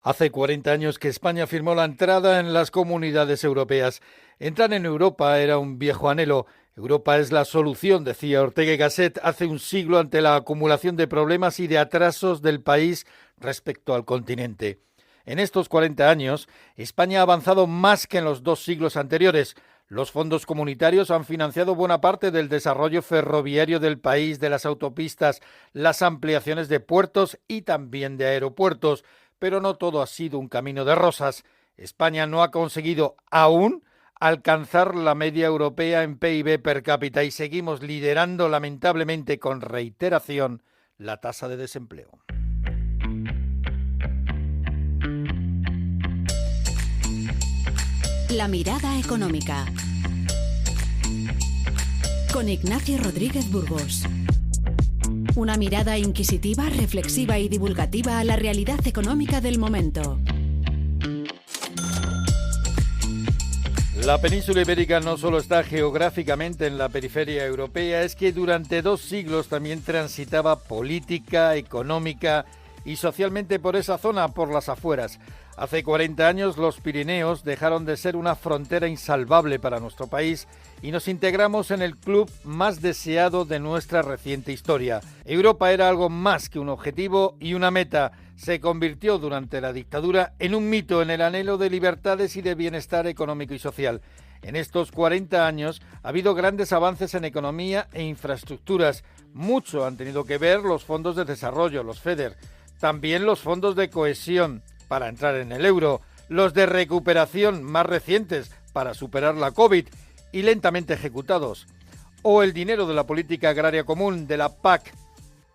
Hace 40 años que España firmó la entrada en las comunidades europeas. Entrar en Europa era un viejo anhelo. Europa es la solución, decía Ortega y Gasset hace un siglo ante la acumulación de problemas y de atrasos del país respecto al continente. En estos 40 años, España ha avanzado más que en los 2 siglos anteriores. Los fondos comunitarios han financiado buena parte del desarrollo ferroviario del país, de las autopistas, las ampliaciones de puertos y también de aeropuertos. Pero no todo ha sido un camino de rosas. España no ha conseguido aún alcanzar la media europea en PIB per cápita y seguimos liderando lamentablemente con reiteración la tasa de desempleo. La mirada económica con Ignacio Rodríguez Burgos. Una mirada inquisitiva, reflexiva y divulgativa a la realidad económica del momento. La península ibérica no solo está geográficamente en la periferia europea, es que durante 2 siglos también transitaba política, económica y socialmente por esa zona, por las afueras. Hace 40 años los Pirineos dejaron de ser una frontera insalvable para nuestro país y nos integramos en el club más deseado de nuestra reciente historia. Europa era algo más que un objetivo y una meta. Se convirtió durante la dictadura en un mito, en el anhelo de libertades y de bienestar económico y social. En estos 40 años ha habido grandes avances en economía e infraestructuras. Mucho han tenido que ver los fondos de desarrollo, los FEDER, también los fondos de cohesión para entrar en el euro, los de recuperación más recientes para superar la COVID y lentamente ejecutados, o el dinero de la política agraria común, de la PAC.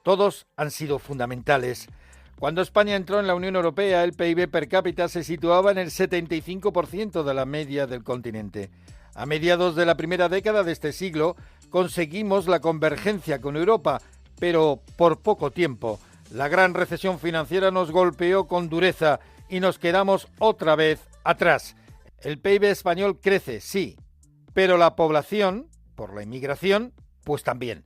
Todos han sido fundamentales. Cuando España entró en la Unión Europea, el PIB per cápita se situaba en el 75% de la media del continente. A mediados de la primera década de este siglo, conseguimos la convergencia con Europa, pero por poco tiempo. La gran recesión financiera nos golpeó con dureza y nos quedamos otra vez atrás. El PIB español crece, sí, pero la población, por la inmigración, pues también.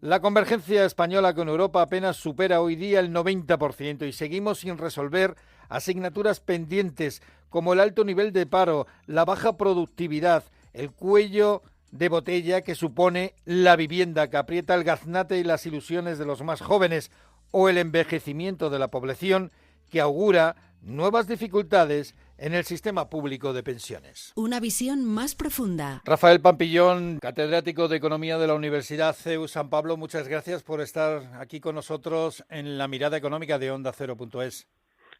La convergencia española con Europa apenas supera hoy día el 90% y seguimos sin resolver asignaturas pendientes como el alto nivel de paro, la baja productividad, el cuello de botella que supone la vivienda que aprieta el gaznate y las ilusiones de los más jóvenes, o el envejecimiento de la población que augura nuevas dificultades en el sistema público de pensiones. Una visión más profunda. Rafael Pampillón, catedrático de Economía de la Universidad CEU San Pablo, muchas gracias por estar aquí con nosotros en la mirada económica de Onda Cero.es.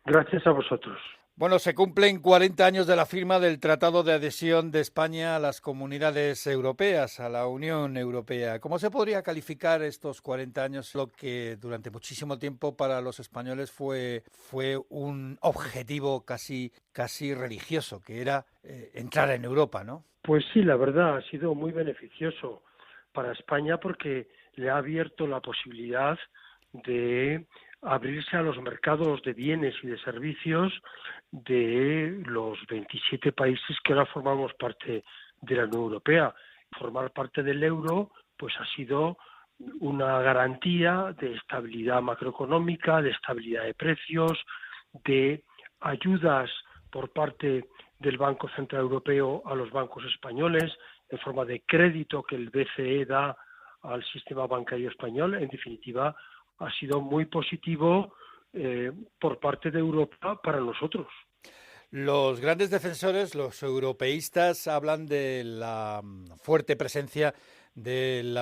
Gracias a vosotros. Bueno, se cumplen 40 años de la firma del Tratado de Adhesión de España a las comunidades europeas, a la Unión Europea. ¿Cómo se podría calificar estos 40 años, lo que durante muchísimo tiempo para los españoles fue un objetivo casi religioso, que era entrar en Europa, ¿no? Pues sí, la verdad ha sido muy beneficioso para España porque le ha abierto la posibilidad de abrirse a los mercados de bienes y de servicios de los 27 países que ahora formamos parte de la Unión Europea. Formar parte del euro pues ha sido una garantía de estabilidad macroeconómica, de estabilidad de precios, de ayudas por parte del Banco Central Europeo a los bancos españoles en forma de crédito que el BCE da al sistema bancario español. En definitiva, ha sido muy positivo por parte de Europa para nosotros. Los grandes defensores, los europeístas, hablan de la fuerte presencia del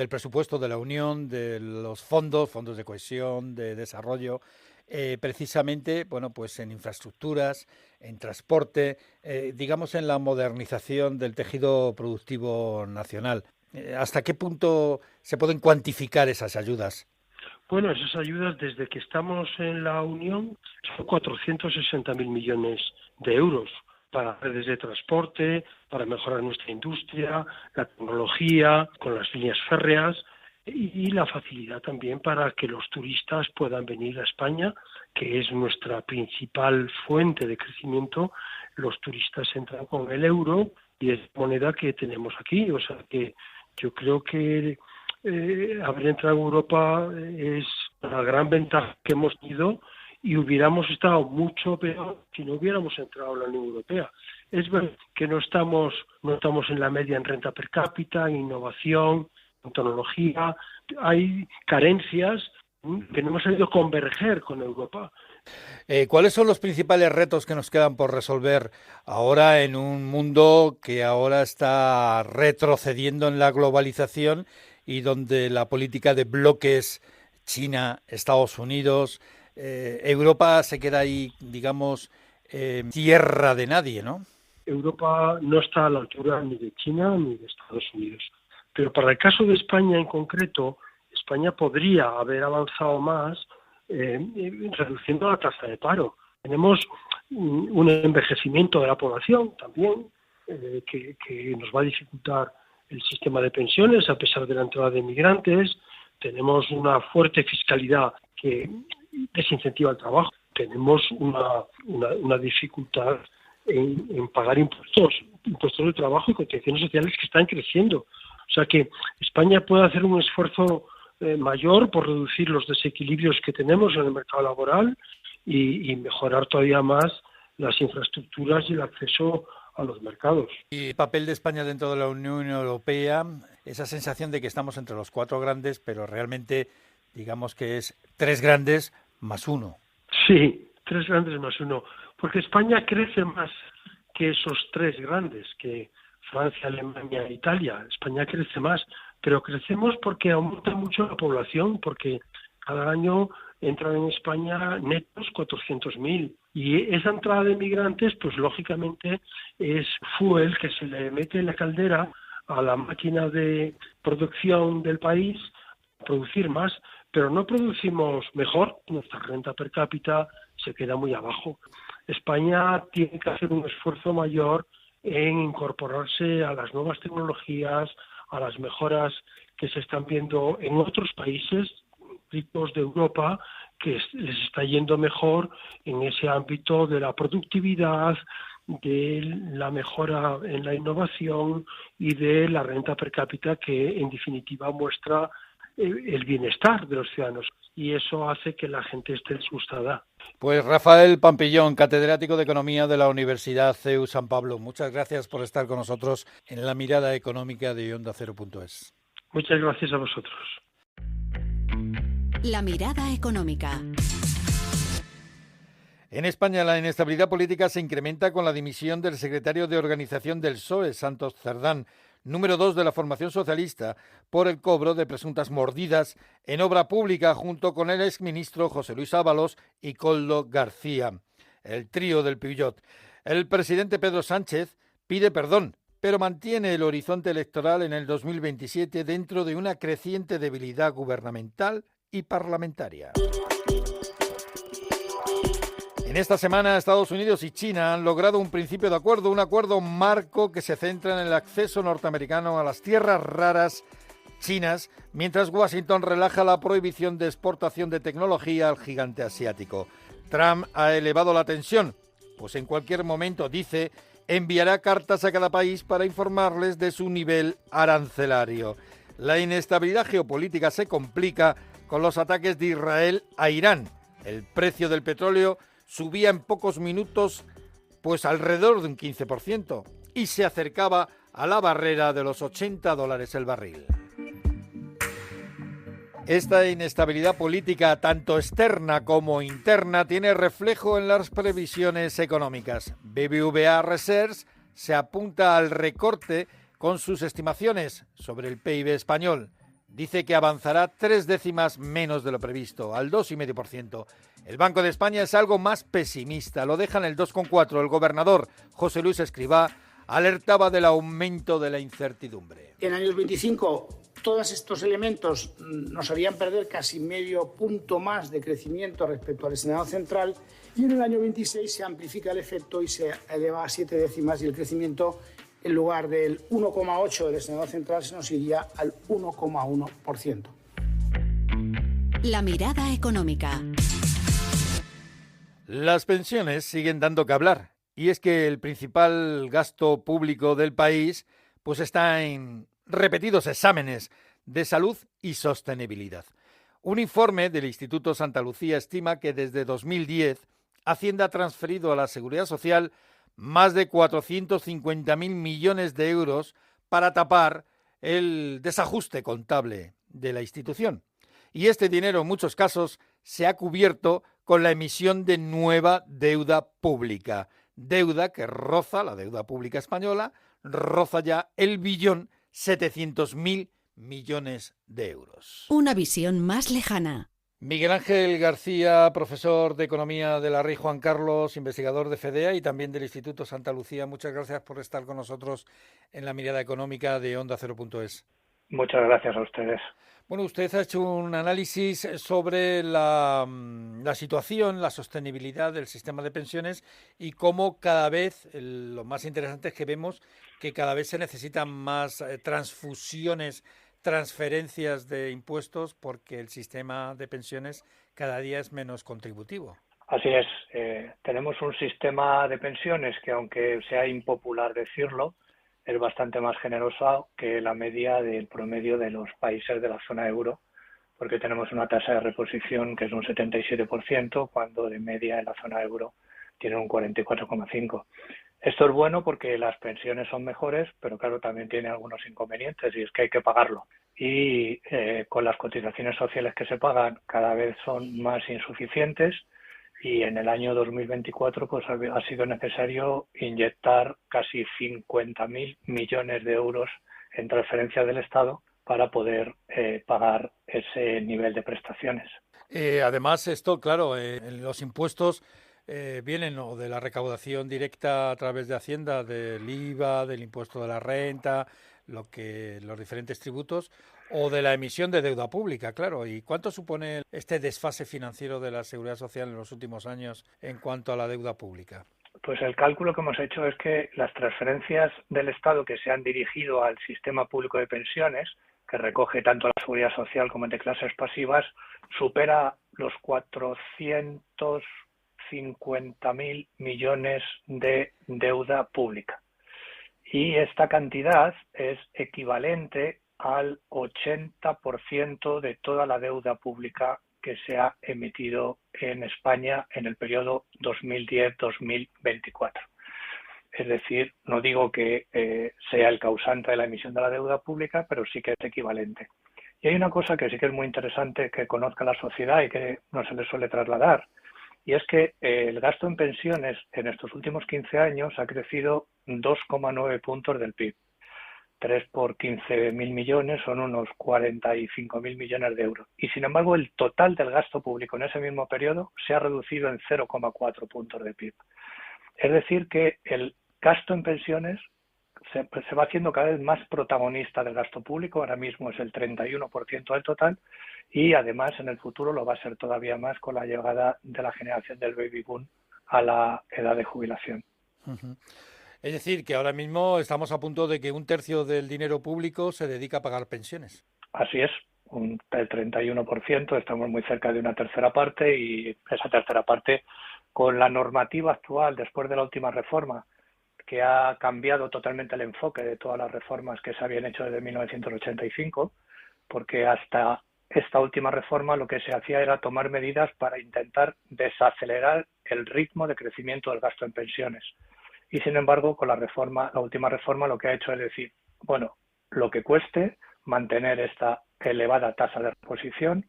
presupuesto de la Unión, de los fondos de cohesión, de desarrollo, precisamente, bueno, pues en infraestructuras, en transporte, digamos en la modernización del tejido productivo nacional. ¿Hasta qué punto se pueden cuantificar esas ayudas? Bueno, esas ayudas desde que estamos en la Unión son 460.000 millones de euros para redes de transporte, para mejorar nuestra industria, la tecnología, con las líneas férreas y la facilidad también para que los turistas puedan venir a España, que es nuestra principal fuente de crecimiento. Los turistas entran con el euro y es moneda que tenemos aquí, o sea que yo creo que haber entrado en Europa es una gran ventaja que hemos tenido y hubiéramos estado mucho peor si no hubiéramos entrado en la Unión Europea. Es verdad que no estamos en la media en renta per cápita, en innovación, en tecnología. Hay carencias que no hemos sabido converger con Europa. ¿Cuáles son los principales retos que nos quedan por resolver ahora en un mundo que ahora está retrocediendo en la globalización y donde la política de bloques China, Estados Unidos, Europa se queda ahí, digamos, tierra de nadie, ¿no? Europa no está a la altura ni de China ni de Estados Unidos. Pero para el caso de España en concreto, España podría haber avanzado más reduciendo la tasa de paro. Tenemos un envejecimiento de la población también que nos va a dificultar el sistema de pensiones a pesar de la entrada de migrantes. Tenemos una fuerte fiscalidad que desincentiva el trabajo. Tenemos una dificultad en pagar impuestos de trabajo y contribuciones sociales que están creciendo. O sea que España puede hacer un esfuerzo mayor por reducir los desequilibrios que tenemos en el mercado laboral y mejorar todavía más las infraestructuras y el acceso a los mercados. Y el papel de España dentro de la Unión Europea, esa sensación de que estamos entre los cuatro grandes, pero realmente digamos que es tres grandes más uno. Sí, tres grandes más uno, porque España crece más que esos tres grandes, que Francia, Alemania e Italia. España crece más, pero crecemos porque aumenta mucho la población, porque cada año entran en España netos 400.000 y esa entrada de migrantes, pues lógicamente es fuel que se le mete en la caldera a la máquina de producción del país, producir más, pero no producimos mejor, nuestra renta per cápita se queda muy abajo. España tiene que hacer un esfuerzo mayor en incorporarse a las nuevas tecnologías, a las mejoras que se están viendo en otros países ricos de Europa, que les está yendo mejor en ese ámbito de la productividad, de la mejora en la innovación y de la renta per cápita, que en definitiva muestra el bienestar de los ciudadanos, y eso hace que la gente esté disgustada. Pues Rafael Pampillón, catedrático de Economía de la Universidad CEU San Pablo, muchas gracias por estar con nosotros en la mirada económica de Onda Cero.es. Muchas gracias a vosotros. La mirada económica. En España la inestabilidad política se incrementa con la dimisión del secretario de Organización del PSOE, Santos Cerdán, número 2 de la formación socialista, por el cobro de presuntas mordidas en obra pública junto con el exministro José Luis Ábalos y Koldo García, el trío del Pillot. El presidente Pedro Sánchez pide perdón, pero mantiene el horizonte electoral en el 2027 dentro de una creciente debilidad gubernamental y parlamentaria. En esta semana, Estados Unidos y China han logrado un principio de acuerdo, un acuerdo marco que se centra en el acceso norteamericano a las tierras raras chinas, mientras Washington relaja la prohibición de exportación de tecnología al gigante asiático. Trump ha elevado la tensión, pues en cualquier momento, dice, enviará cartas a cada país para informarles de su nivel arancelario. La inestabilidad geopolítica se complica con los ataques de Israel a Irán. El precio del petróleo subía en pocos minutos pues alrededor de un 15% y se acercaba a la barrera de los $80 el barril. Esta inestabilidad política, tanto externa como interna, tiene reflejo en las previsiones económicas. BBVA Research se apunta al recorte con sus estimaciones sobre el PIB español. Dice que avanzará 3 décimas menos de lo previsto, al 2,5%. El Banco de España es algo más pesimista, lo deja en el 2,4%. El gobernador José Luis Escrivá alertaba del aumento de la incertidumbre. En años 25 todos estos elementos nos harían perder casi medio punto más de crecimiento respecto al escenario central, y en el año 26 se amplifica el efecto y se eleva a 7 décimas y el crecimiento, en lugar del 1,8% del escenario central, se nos iría al 1,1%. La mirada económica. Las pensiones siguen dando que hablar, y es que el principal gasto público del país pues está en repetidos exámenes de salud y sostenibilidad. Un informe del Instituto Santa Lucía estima que desde 2010 Hacienda ha transferido a la Seguridad Social más de 450.000 millones de euros para tapar el desajuste contable de la institución. Y este dinero, en muchos casos, se ha cubierto con la emisión de nueva deuda pública. Deuda que roza, la deuda pública española, roza ya el 1.700.000 millones de euros. Una visión más lejana. Miguel Ángel García, profesor de Economía de la Rey Juan Carlos, investigador de FEDEA y también del Instituto Santa Lucía. Muchas gracias por estar con nosotros en la mirada económica de Onda Cero.es. Muchas gracias a ustedes. Bueno, usted ha hecho un análisis sobre la situación, la sostenibilidad del sistema de pensiones y cómo cada vez, lo más interesante es que vemos que cada vez se necesitan más transfusiones, transferencias de impuestos porque el sistema de pensiones cada día es menos contributivo. Así es. Tenemos un sistema de pensiones que, aunque sea impopular decirlo, es bastante más generoso que la media del promedio de los países de la zona euro, porque tenemos una tasa de reposición que es un 77%, cuando de media en la zona euro tiene un 44,5%. Esto es bueno porque las pensiones son mejores, pero claro, también tiene algunos inconvenientes y es que hay que pagarlo. Y con las cotizaciones sociales que se pagan cada vez son más insuficientes. Y en el año 2024 pues ha sido necesario inyectar casi 50.000 millones de euros en transferencias del Estado para poder pagar ese nivel de prestaciones. Además, esto, claro, los impuestos vienen o de la recaudación directa a través de Hacienda, del IVA, del impuesto de la renta, los diferentes tributos, o de la emisión de deuda pública, claro. ¿Y cuánto supone este desfase financiero de la Seguridad Social en los últimos años en cuanto a la deuda pública? Pues el cálculo que hemos hecho es que las transferencias del Estado que se han dirigido al sistema público de pensiones, que recoge tanto la Seguridad Social como el de clases pasivas, supera los 450.000 millones de deuda pública. Y esta cantidad es equivalente al 80% de toda la deuda pública que se ha emitido en España en el periodo 2010-2024. Es decir, no digo que sea el causante de la emisión de la deuda pública, pero sí que es equivalente. Y hay una cosa que sí que es muy interesante que conozca la sociedad y que no se le suele trasladar, y es que el gasto en pensiones en estos últimos 15 años ha crecido 2,9 puntos del PIB. 3 por 15.000 millones son unos 45.000 millones de euros. Y sin embargo, el total del gasto público en ese mismo periodo se ha reducido en 0,4 puntos de PIB. Es decir, que el gasto en pensiones se va haciendo cada vez más protagonista del gasto público. Ahora mismo es el 31% del total y además en el futuro lo va a ser todavía más con la llegada de la generación del baby boom a la edad de jubilación. Uh-huh. Es decir, que ahora mismo estamos a punto de que un tercio del dinero público se dedica a pagar pensiones. Así es, el 31%, estamos muy cerca de una tercera parte y esa tercera parte, con la normativa actual después de la última reforma, que ha cambiado totalmente el enfoque de todas las reformas que se habían hecho desde 1985, porque hasta esta última reforma lo que se hacía era tomar medidas para intentar desacelerar el ritmo de crecimiento del gasto en pensiones. Y sin embargo, con la última reforma lo que ha hecho es decir, bueno, lo que cueste mantener esta elevada tasa de reposición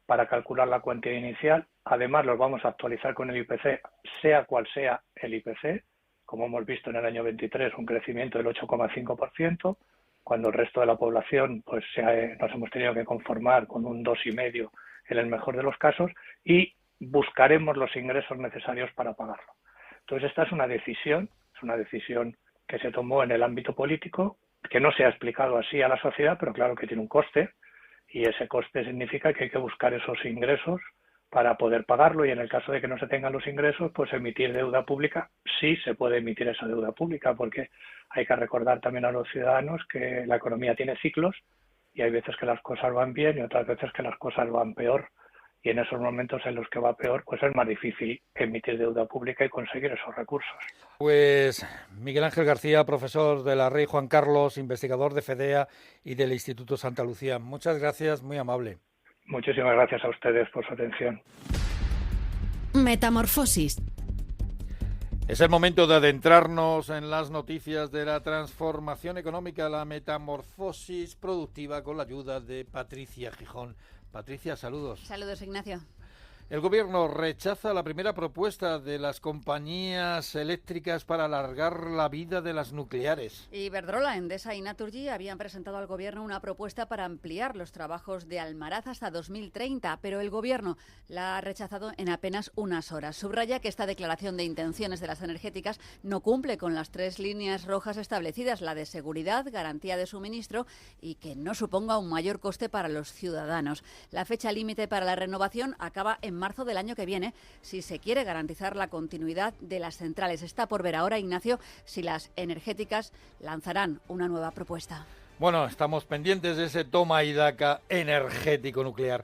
para calcular la cuantía inicial. Además, los vamos a actualizar con el IPC, sea cual sea el IPC, como hemos visto en el año 23, un crecimiento del 8,5%, cuando el resto de la población pues nos hemos tenido que conformar con un 2,5% en el mejor de los casos, y buscaremos los ingresos necesarios para pagarlo. Entonces, esta es una decisión que se tomó en el ámbito político, que no se ha explicado así a la sociedad, pero claro que tiene un coste, y ese coste significa que hay que buscar esos ingresos para poder pagarlo, y en el caso de que no se tengan los ingresos, pues emitir deuda pública. Sí se puede emitir esa deuda pública, porque hay que recordar también a los ciudadanos que la economía tiene ciclos, y hay veces que las cosas van bien y otras veces que las cosas van peor. Y en esos momentos en los que va peor, pues es más difícil emitir deuda pública y conseguir esos recursos. Pues Miguel Ángel García, profesor de la Rey Juan Carlos, investigador de FEDEA y del Instituto Santa Lucía. Muchas gracias, muy amable. Muchísimas gracias a ustedes por su atención. Metamorfosis. Es el momento de adentrarnos en las noticias de la transformación económica, la metamorfosis productiva, con la ayuda de Patricia Gijón. Patricia, saludos. Saludos, Ignacio. El Gobierno rechaza la primera propuesta de las compañías eléctricas para alargar la vida de las nucleares. Iberdrola, Endesa y Naturgy habían presentado al Gobierno una propuesta para ampliar los trabajos de Almaraz hasta 2030, pero el Gobierno la ha rechazado en apenas unas horas. Subraya que esta declaración de intenciones de las energéticas no cumple con las 3 líneas rojas establecidas, la de seguridad, garantía de suministro y que no suponga un mayor coste para los ciudadanos. La fecha límite para la renovación acaba en marzo del año que viene, si se quiere garantizar la continuidad de las centrales. Está por ver ahora, Ignacio, si las energéticas lanzarán una nueva propuesta. Bueno, estamos pendientes de ese toma y daca energético nuclear.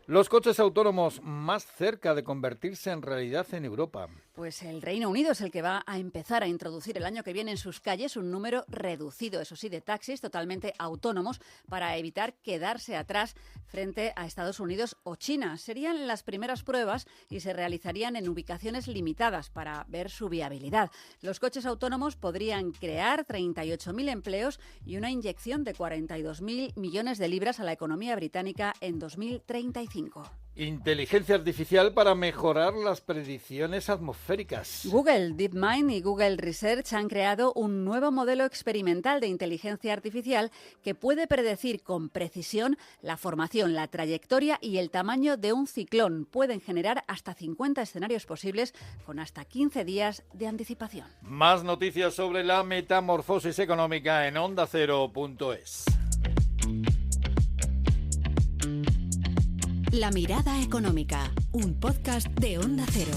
Los coches autónomos más cerca de convertirse en realidad en Europa. Pues el Reino Unido es el que va a empezar a introducir el año que viene en sus calles un número reducido, eso sí, de taxis totalmente autónomos para evitar quedarse atrás frente a Estados Unidos o China. Serían las primeras pruebas y se realizarían en ubicaciones limitadas para ver su viabilidad. Los coches autónomos podrían crear 38.000 empleos y una inyección de 42.000 millones de libras a la economía británica en 2035. Inteligencia artificial para mejorar las predicciones atmosféricas. Google, DeepMind y Google Research han creado un nuevo modelo experimental de inteligencia artificial que puede predecir con precisión la formación, la trayectoria y el tamaño de un ciclón. Pueden generar hasta 50 escenarios posibles con hasta 15 días de anticipación. Más noticias sobre la metamorfosis económica en ondacero.es. La mirada económica, un podcast de Onda Cero.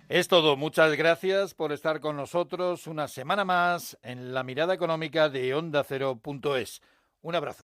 Es todo. Muchas gracias por estar con nosotros una semana más en La mirada económica de ondacero.es. Un abrazo.